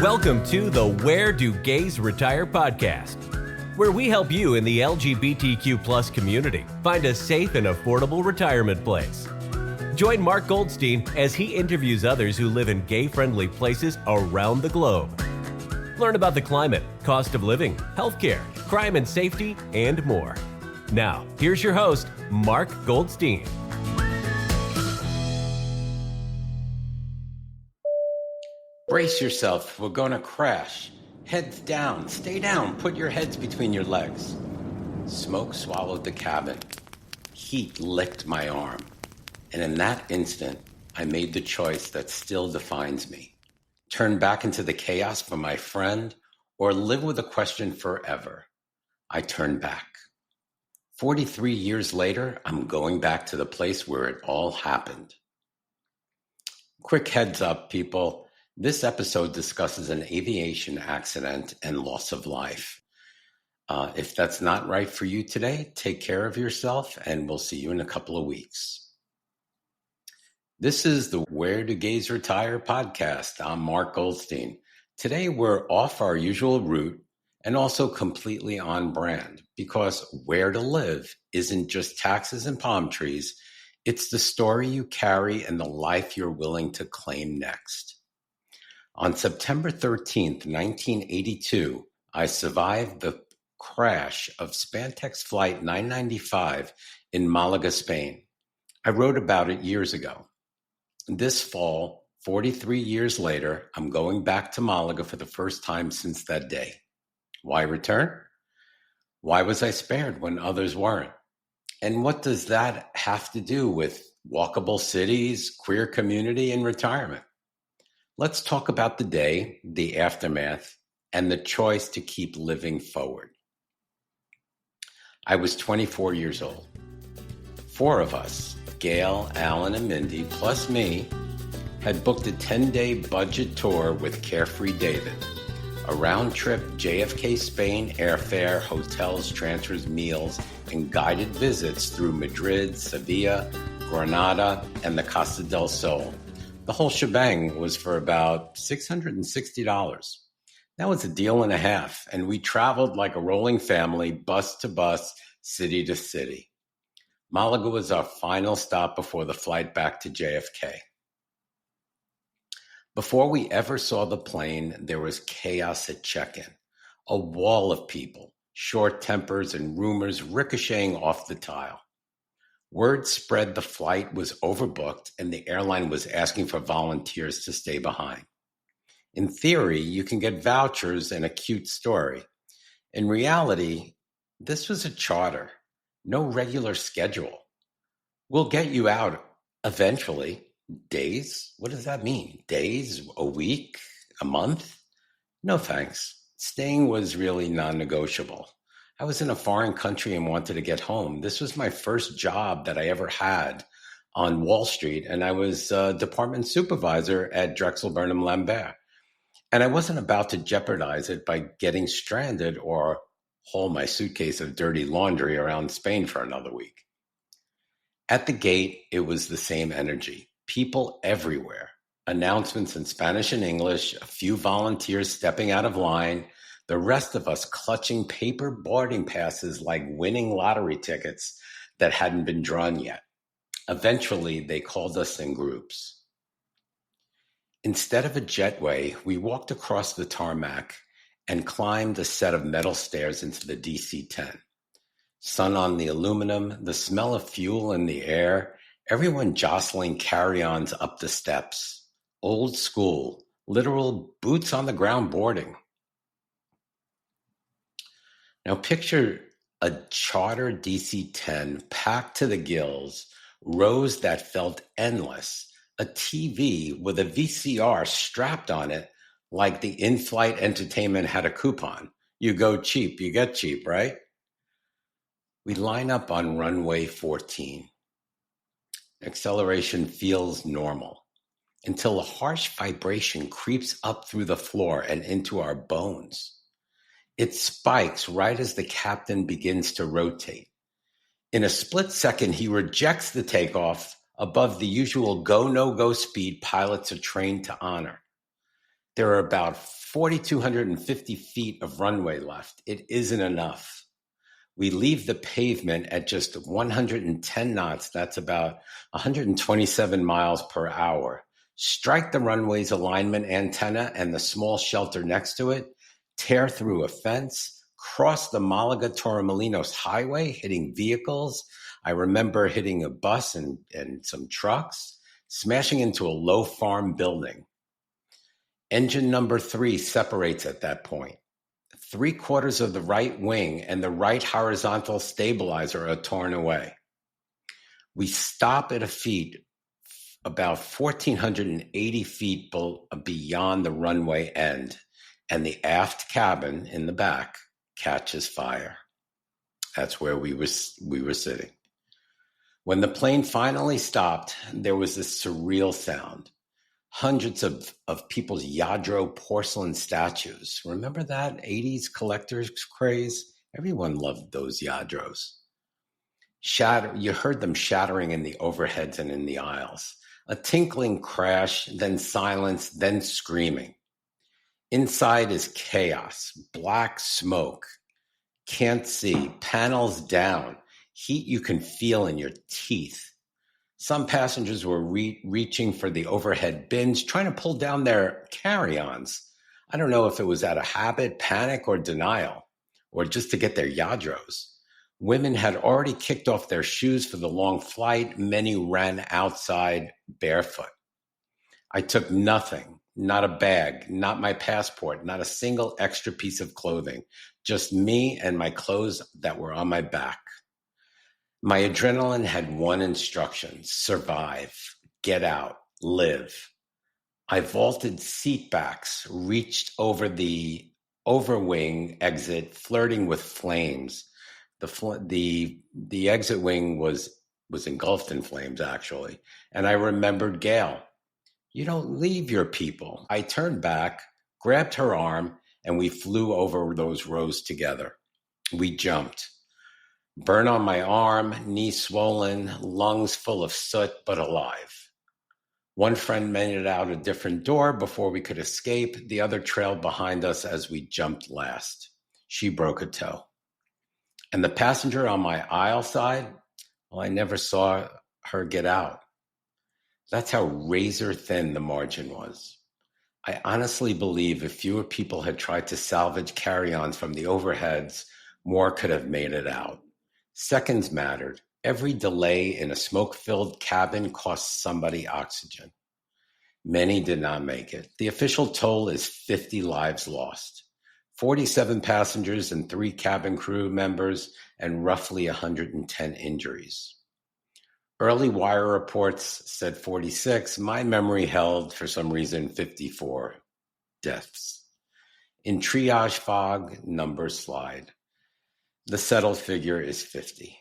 Welcome to the Where Do Gays Retire podcast, where we help you in the LGBTQ plus community find a safe and affordable retirement place. Join Mark Goldstein as he interviews others who live in gay-friendly places around the globe. Learn about the climate, cost of living, healthcare, crime and safety, and more. Now, here's your host, Mark Goldstein. Brace yourself, we're gonna crash. Heads down, stay down, put your heads between your legs. Smoke swallowed the cabin. Heat licked my arm. And in that instant, I made the choice that still defines me. Turn back into the chaos for my friend, or live with a question forever. I turned back. 43 years later, I'm going back to the place where it all happened. Quick heads up, people. This episode discusses an aviation accident and loss of life. If that's not right for you today, take care of yourself, and we'll see you in a couple of weeks. This is the Where Do Gays Retire podcast. I'm Mark Goldstein. Today we're off our usual route and also completely on brand, because where to live isn't just taxes and palm trees. It's the story you carry and the life you're willing to claim next. On September 13th, 1982, I survived the crash of Spantex Flight 995 in Malaga, Spain. I wrote about it years ago. This fall, 43 years later, I'm going back to Malaga for the first time since that day. Why return? Why was I spared when others weren't? And what does that have to do with walkable cities, queer community, and retirement? Let's talk about the day, the aftermath, and the choice to keep living forward. I was 24 years old. Four of us, Gail, Alan, and Mindy, plus me, had booked a 10-day budget tour with Carefree David. A round-trip JFK Spain airfare, hotels, transfers, meals, and guided visits through Madrid, Sevilla, Granada, and the Costa del Sol. The whole shebang was for about $660. That was a deal and a half, and we traveled like a rolling family, bus to bus, city to city. Malaga was our final stop before the flight back to JFK. Before we ever saw the plane, there was chaos at check-in. A wall of people, short tempers, and rumors ricocheting off the tile. Word spread the flight was overbooked and the airline was asking for volunteers to stay behind. In theory, you can get vouchers and a cute story. In reality, this was a charter, no regular schedule. We'll get you out eventually. Days? What does that mean? Days? A week? A month? No thanks. Staying was really non-negotiable. I was in a foreign country and wanted to get home. This was my first job that I ever had on Wall Street, and I was a department supervisor at Drexel Burnham Lambert. And I wasn't about to jeopardize it by getting stranded or haul my suitcase of dirty laundry around Spain for another week. At the gate, it was the same energy. People everywhere. Announcements in Spanish and English, a few volunteers stepping out of line, the rest of us clutching paper boarding passes like winning lottery tickets that hadn't been drawn yet. Eventually, they called us in groups. Instead of a jetway, we walked across the tarmac and climbed a set of metal stairs into the DC-10. Sun on the aluminum, the smell of fuel in the air, everyone jostling carry-ons up the steps. Old school, literal boots on the ground boarding. Now picture a charter DC-10 packed to the gills, rows that felt endless, a TV with a VCR strapped on it like the in-flight entertainment had a coupon. You go cheap, you get cheap, right? We line up on runway 14. Acceleration feels normal until a harsh vibration creeps up through the floor and into our bones. It spikes right as the captain begins to rotate. In a split second, he rejects the takeoff above the usual go, no-go speed pilots are trained to honor. There are about 4,250 feet of runway left. It isn't enough. We leave the pavement at just 110 knots. That's about 127 miles per hour. Strike the runway's alignment antenna and the small shelter next to it, tear through a fence, cross the Malaga Torremolinos highway, hitting vehicles. I remember hitting a bus and some trucks, smashing into a low farm building. Engine number 3 separates at that point. 3/4 of the right wing and the right horizontal stabilizer are torn away. We stop at a feet about 1,480 feet beyond the runway end, and the aft cabin in the back catches fire. That's where we were sitting. When the plane finally stopped, there was this surreal sound. Hundreds of people's Yadro porcelain statues. Remember that 80s collector's craze? Everyone loved those Yadros. You heard them shattering in the overheads and in the aisles. A tinkling crash, then silence, then screaming. Inside is chaos, black smoke. Can't see, panels down, heat you can feel in your teeth. Some passengers were reaching for the overhead bins, trying to pull down their carry-ons. I don't know if it was out of habit, panic, or denial, or just to get their Yadros. Women had already kicked off their shoes for the long flight. Many ran outside barefoot. I took nothing, not a bag, not my passport, not a single extra piece of clothing, just me and my clothes that were on my back. My adrenaline had one instruction: survive, get out, live. I vaulted seat backs, reached over the overwing exit, flirting with flames. The exit wing was engulfed in flames, actually. And I remembered Gail. You don't leave your people. I turned back, grabbed her arm, and we flew over those rows together. We jumped. Burn on my arm, knee swollen, lungs full of soot, but alive. One friend made it out a different door before we could escape. The other trailed behind us as we jumped last. She broke a toe. And the passenger on my aisle side, well, I never saw her get out. That's how razor thin the margin was. I honestly believe if fewer people had tried to salvage carry-ons from the overheads, more could have made it out. Seconds mattered. Every delay in a smoke-filled cabin cost somebody oxygen. Many did not make it. The official toll is 50 lives lost, 47 passengers and 3 cabin crew members, and roughly 110 injuries. Early wire reports said 46. My memory held, for some reason, 54 deaths. In triage fog, numbers slide. The settled figure is 50.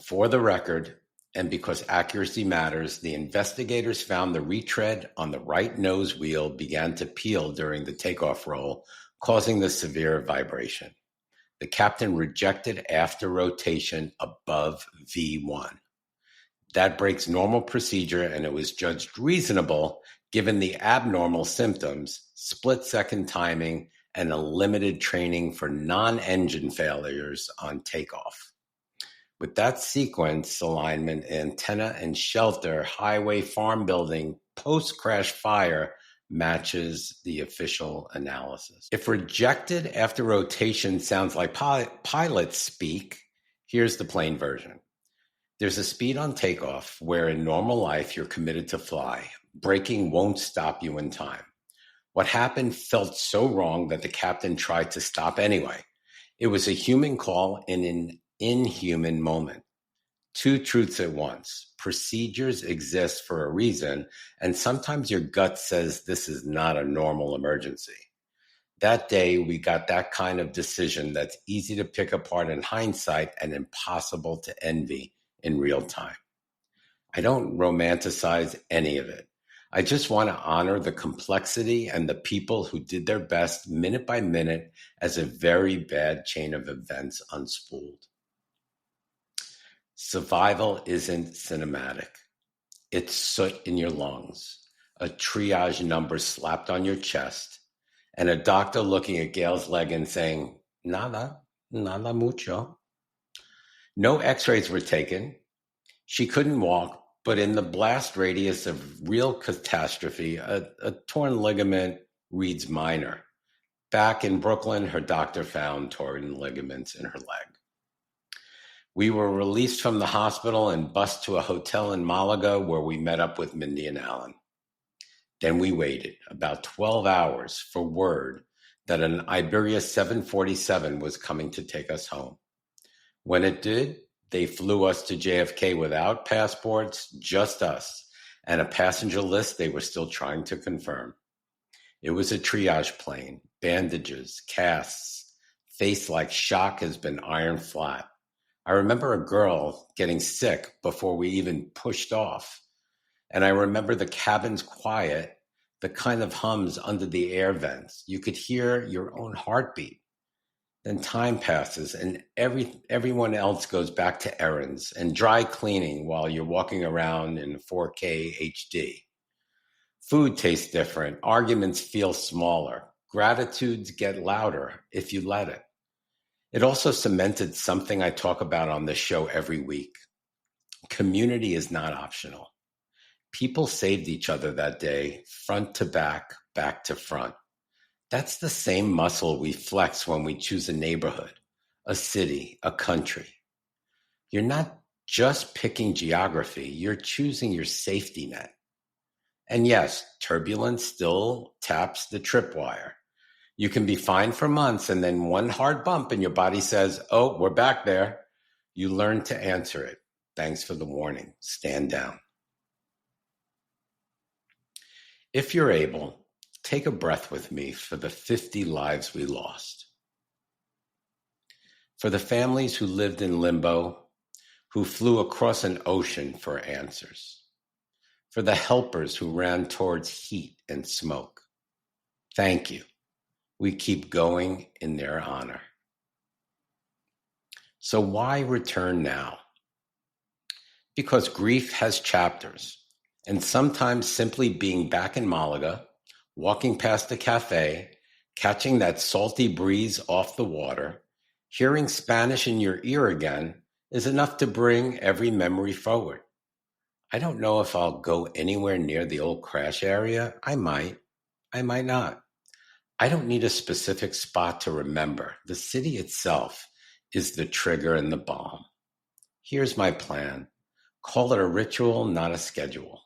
For the record, and because accuracy matters, the investigators found the retread on the right nose wheel began to peel during the takeoff roll, causing the severe vibration. The captain rejected after rotation above V1. That breaks normal procedure, and it was judged reasonable given the abnormal symptoms, split-second timing, and a limited training for non-engine failures on takeoff. With that sequence, alignment, antenna, and shelter, highway, farm building, post-crash fire matches the official analysis. If rejected after rotation sounds like pilot speak, here's the plain version. There's a speed on takeoff where in normal life you're committed to fly. Braking won't stop you in time. What happened felt so wrong that the captain tried to stop anyway. It was a human call in an inhuman moment. Two truths at once. Procedures exist for a reason, and sometimes your gut says this is not a normal emergency. That day, we got that kind of decision that's easy to pick apart in hindsight and impossible to envy in real time. I don't romanticize any of it. I just want to honor the complexity and the people who did their best minute by minute as a very bad chain of events unspooled. Survival isn't cinematic. It's soot in your lungs, a triage number slapped on your chest, and a doctor looking at Gail's leg and saying, nada mucho. No x-rays were taken. She couldn't walk, but in the blast radius of real catastrophe, a torn ligament reads minor. Back in Brooklyn, her doctor found torn ligaments in her leg. We were released from the hospital and bused to a hotel in Malaga where we met up with Mindy and Alan. Then we waited about 12 hours for word that an Iberia 747 was coming to take us home. When it did, they flew us to JFK without passports, just us, and a passenger list they were still trying to confirm. It was a triage plane, bandages, casts, face like shock has been iron flat. I remember a girl getting sick before we even pushed off. And I remember the cabin's quiet, the kind of hums under the air vents. You could hear your own heartbeat. Then time passes and everyone else goes back to errands and dry cleaning while you're walking around in 4K HD. Food tastes different. Arguments feel smaller. Gratitudes get louder if you let it. It also cemented something I talk about on this show every week. Community is not optional. People saved each other that day, front to back, back to front. That's the same muscle we flex when we choose a neighborhood, a city, a country. You're not just picking geography, you're choosing your safety net. And yes, turbulence still taps the tripwire. You can be fine for months and then one hard bump and your body says, oh, we're back there. You learn to answer it. Thanks for the warning. Stand down. If you're able, take a breath with me for the 50 lives we lost. For the families who lived in limbo, who flew across an ocean for answers. For the helpers who ran towards heat and smoke. Thank you. We keep going in their honor. So why return now? Because grief has chapters, and sometimes simply being back in Malaga, walking past a cafe, catching that salty breeze off the water, hearing Spanish in your ear again is enough to bring every memory forward. I don't know if I'll go anywhere near the old crash area. I might not. I don't need a specific spot to remember. The city itself is the trigger and the bomb. Here's my plan. Call it a ritual, not a schedule.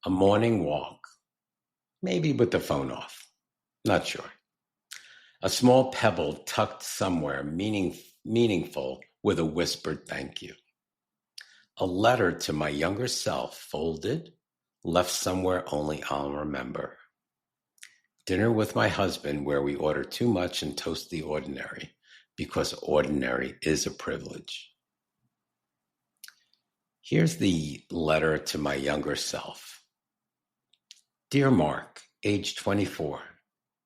A morning walk, maybe with the phone off, not sure. A small pebble tucked somewhere, meaningful with a whispered thank you. A letter to my younger self, folded, left somewhere only I'll remember. Dinner with my husband where we order too much and toast the ordinary, because ordinary is a privilege. Here's the letter to my younger self. Dear Mark, age 24,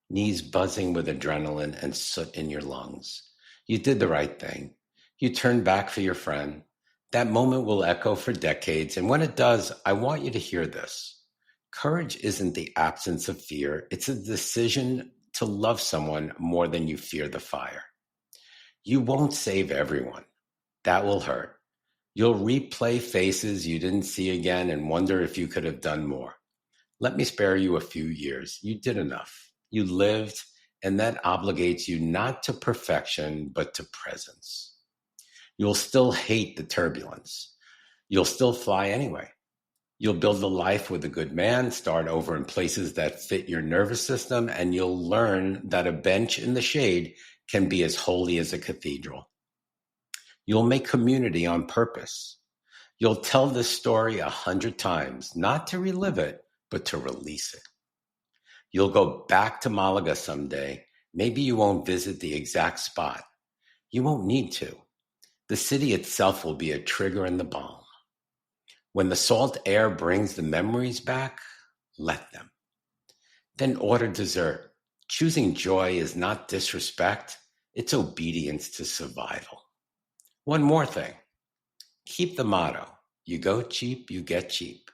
knees buzzing with adrenaline and soot in your lungs. You did the right thing. You turned back for your friend. That moment will echo for decades, and when it does, I want you to hear this. Courage isn't the absence of fear. It's a decision to love someone more than you fear the fire. You won't save everyone. That will hurt. You'll replay faces you didn't see again and wonder if you could have done more. Let me spare you a few years. You did enough. You lived, and that obligates you not to perfection, but to presence. You'll still hate the turbulence. You'll still fly anyway. You'll build a life with a good man, start over in places that fit your nervous system, and you'll learn that a bench in the shade can be as holy as a cathedral. You'll make community on purpose. You'll tell this story 100 times, not to relive it, but to release it. You'll go back to Malaga someday. Maybe you won't visit the exact spot. You won't need to. The city itself will be a trigger in the bomb. When the salt air brings the memories back, let them. Then order dessert. Choosing joy is not disrespect, it's obedience to survival. One more thing. Keep the motto, you go cheap, you get cheap.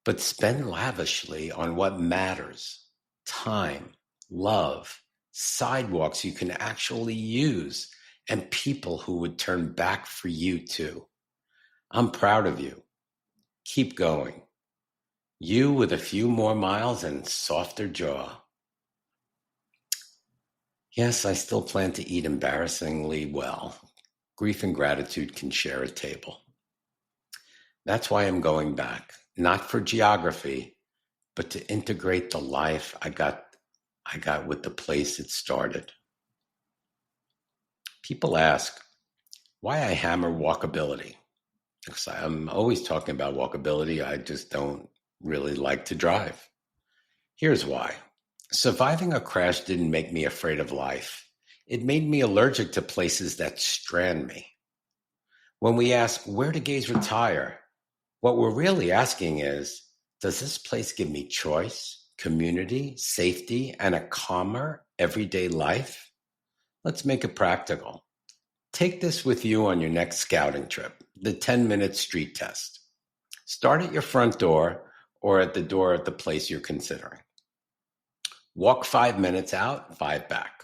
but spend lavishly on what matters: time, love, sidewalks you can actually use, and people who would turn back for you too. I'm proud of you. Keep going. You with a few more miles and softer jaw. Yes, I still plan to eat embarrassingly well. Grief and gratitude can share a table. That's why I'm going back, not for geography, but to integrate the life I got with the place it started. People ask why I hammer walkability. Because I'm always talking about walkability. I just don't really like to drive. Here's why. Surviving a crash didn't make me afraid of life. It made me allergic to places that strand me. When we ask, where do gays retire? What we're really asking is, does this place give me choice, community, safety, and a calmer, everyday life? Let's make it practical. Take this with you on your next scouting trip, the 10-minute street test. Start at your front door or at the door of the place you're considering. Walk 5 minutes out, 5 back.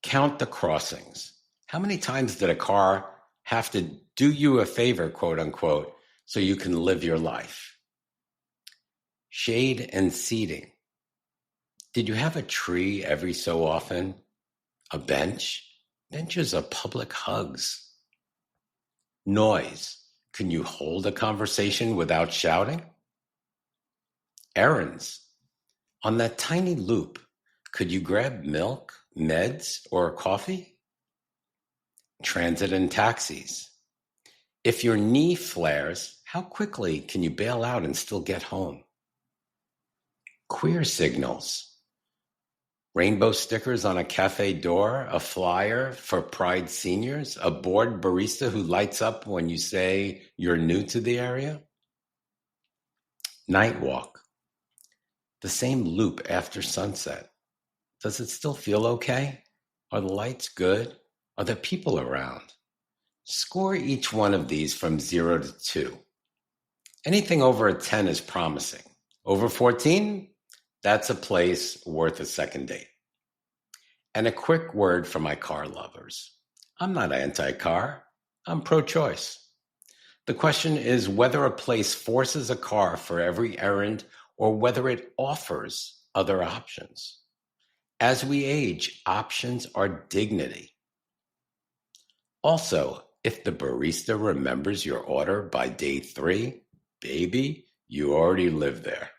Count the crossings. How many times did a car have to do you a favor, quote unquote, so you can live your life? Shade and seating. Did you have a tree every so often? A bench? Benches are public hugs. Noise. Can you hold a conversation without shouting? Errands. On that tiny loop, could you grab milk, meds, or coffee? Transit and taxis. If your knee flares, how quickly can you bail out and still get home? Queer signals. Rainbow stickers on a cafe door, a flyer for Pride seniors, a bored barista who lights up when you say you're new to the area. Night walk. The same loop after sunset. Does it still feel okay? Are the lights good? Are there people around? Score each one of these from 0 to 2. Anything over a 10 is promising. Over 14, that's a place worth a second date. And a quick word for my car lovers. I'm not anti-car. I'm pro-choice. The question is whether a place forces a car for every errand or whether it offers other options. As we age, options are dignity. Also, if the barista remembers your order by day 3, baby, you already live there.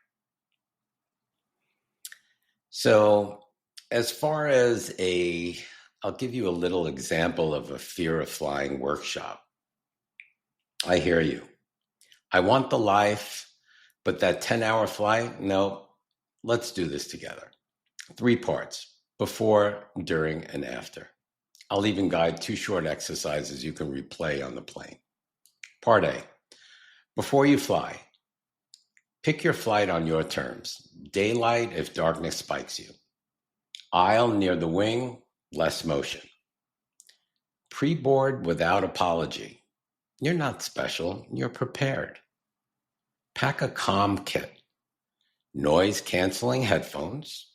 So, as far as I'll give you a little example of a fear of flying workshop. I hear you. I want the life, but that 10-hour flight, no, let's do this together. 3 parts, before, during, and after. I'll even guide 2 short exercises you can replay on the plane. Part A, before you fly, pick your flight on your terms. Daylight if darkness spikes you. Aisle near the wing, less motion. Pre-board without apology. You're not special, you're prepared. Pack a calm kit. Noise-canceling headphones,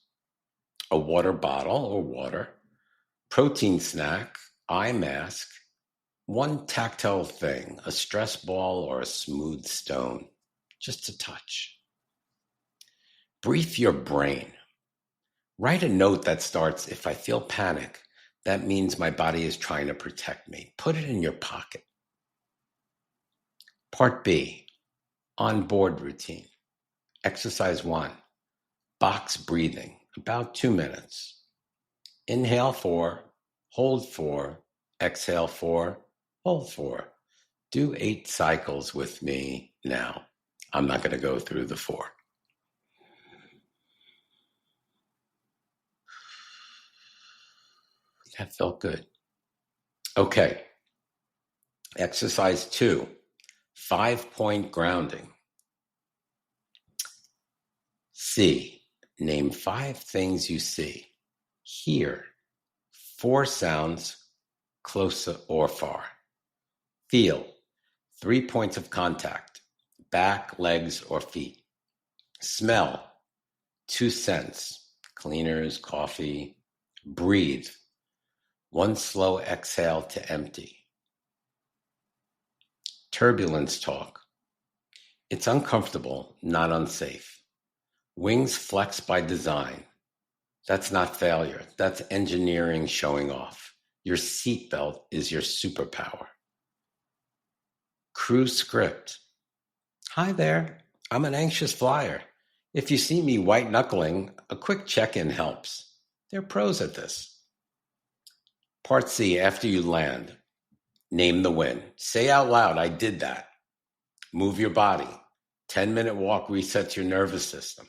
a water bottle or water, protein snack, eye mask, 1 tactile thing, a stress ball or a smooth stone, just a touch. Brief your brain. Write a note that starts, if I feel panic, that means my body is trying to protect me. Put it in your pocket. Part B, on-board routine. Exercise 1, box breathing, about 2 minutes. Inhale 4, hold 4, exhale 4, hold 4. Do 8 cycles with me now. I'm not going to go through the 4. That felt good. Okay. Exercise 2, 5-point grounding. C, name 5 things you see. Hear 4 sounds, close or far. Feel 3 points of contact. back, legs, or feet. Smell, 2 cents, cleaners, coffee. Breathe, 1 slow exhale to empty. Turbulence talk. It's uncomfortable, not unsafe. Wings flex by design. That's not failure. That's engineering showing off. Your seatbelt is your superpower. Crew script. Hi there. I'm an anxious flyer. If you see me white knuckling, a quick check-in helps. They're pros at this. Part C, after you land. Name the win. Say out loud, I did that. Move your body. 10-minute walk resets your nervous system.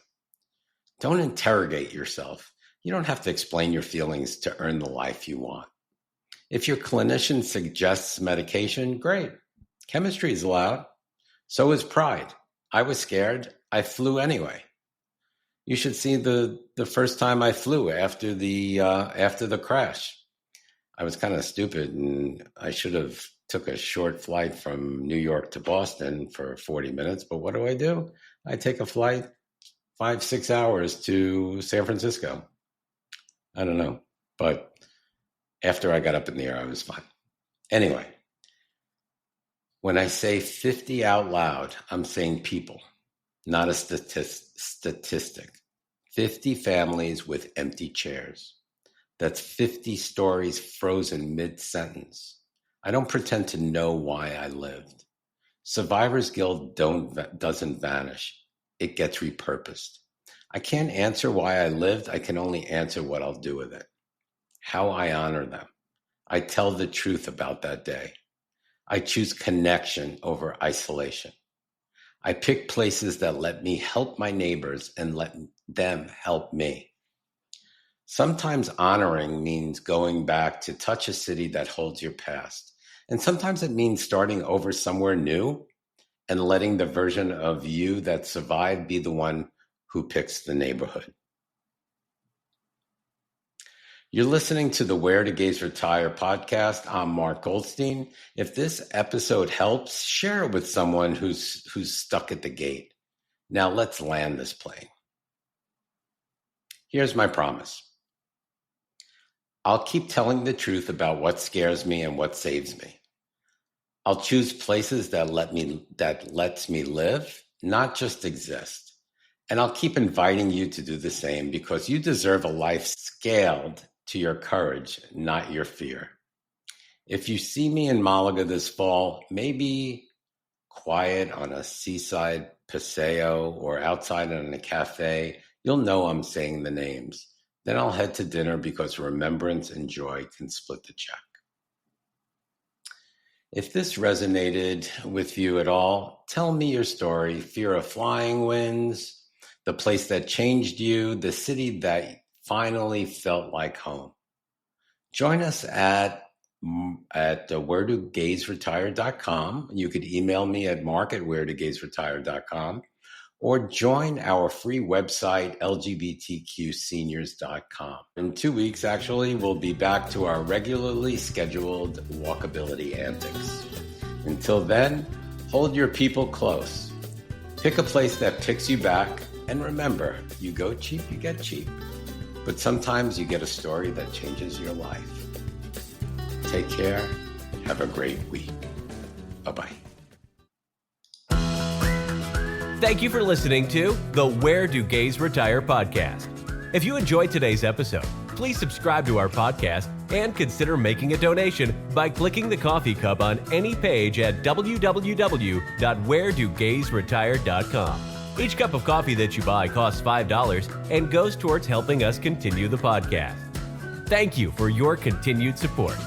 Don't interrogate yourself. You don't have to explain your feelings to earn the life you want. If your clinician suggests medication, great. Chemistry is allowed. So is pride. I was scared. I flew anyway. You should see the first time I flew after the crash. I was kind of stupid, and I should have took a short flight from New York to Boston for 40 minutes. But what do? I take a flight 5-6 hours to San Francisco. I don't know. But after I got up in the air, I was fine. Anyway, when I say 50 out loud, I'm saying people, not a statistic. 50 families with empty chairs. That's 50 stories frozen mid-sentence. I don't pretend to know why I lived. Survivor's guilt doesn't vanish. It gets repurposed. I can't answer why I lived. I can only answer what I'll do with it. How I honor them. I tell the truth about that day. I choose connection over isolation. I pick places that let me help my neighbors and let them help me. Sometimes honoring means going back to touch a city that holds your past. And sometimes it means starting over somewhere new and letting the version of you that survived be the one who picks the neighborhood. You're listening to the Where Do Gays Retire podcast. I'm Mark Goldstein. If this episode helps, share it with someone who's stuck at the gate. Now let's land this plane. Here's my promise. I'll keep telling the truth about what scares me and what saves me. I'll choose places that lets me live, not just exist. And I'll keep inviting you to do the same because you deserve a life scaled to your courage, not your fear. If you see me in Malaga this fall, maybe quiet on a seaside paseo or outside in a cafe, you'll know I'm saying the names. Then I'll head to dinner because remembrance and joy can split the check. If this resonated with you at all, tell me your story. Fear of flying wins, the place that changed you, the city that finally felt like home. Join us at wheredogaysretire.com. You could email me at mark@wheredogaysretire.com or join our free website, lgbtqseniors.com. In 2 weeks, actually, we'll be back to our regularly scheduled walkability antics. Until then, hold your people close. Pick a place that picks you back, and remember, you go cheap, you get cheap. But sometimes you get a story that changes your life. Take care. Have a great week. Bye-bye. Thank you for listening to the Where Do Gays Retire podcast. If you enjoyed today's episode, please subscribe to our podcast and consider making a donation by clicking the coffee cup on any page at www.wheredogaysretire.com. Each cup of coffee that you buy costs $5 and goes towards helping us continue the podcast. Thank you for your continued support.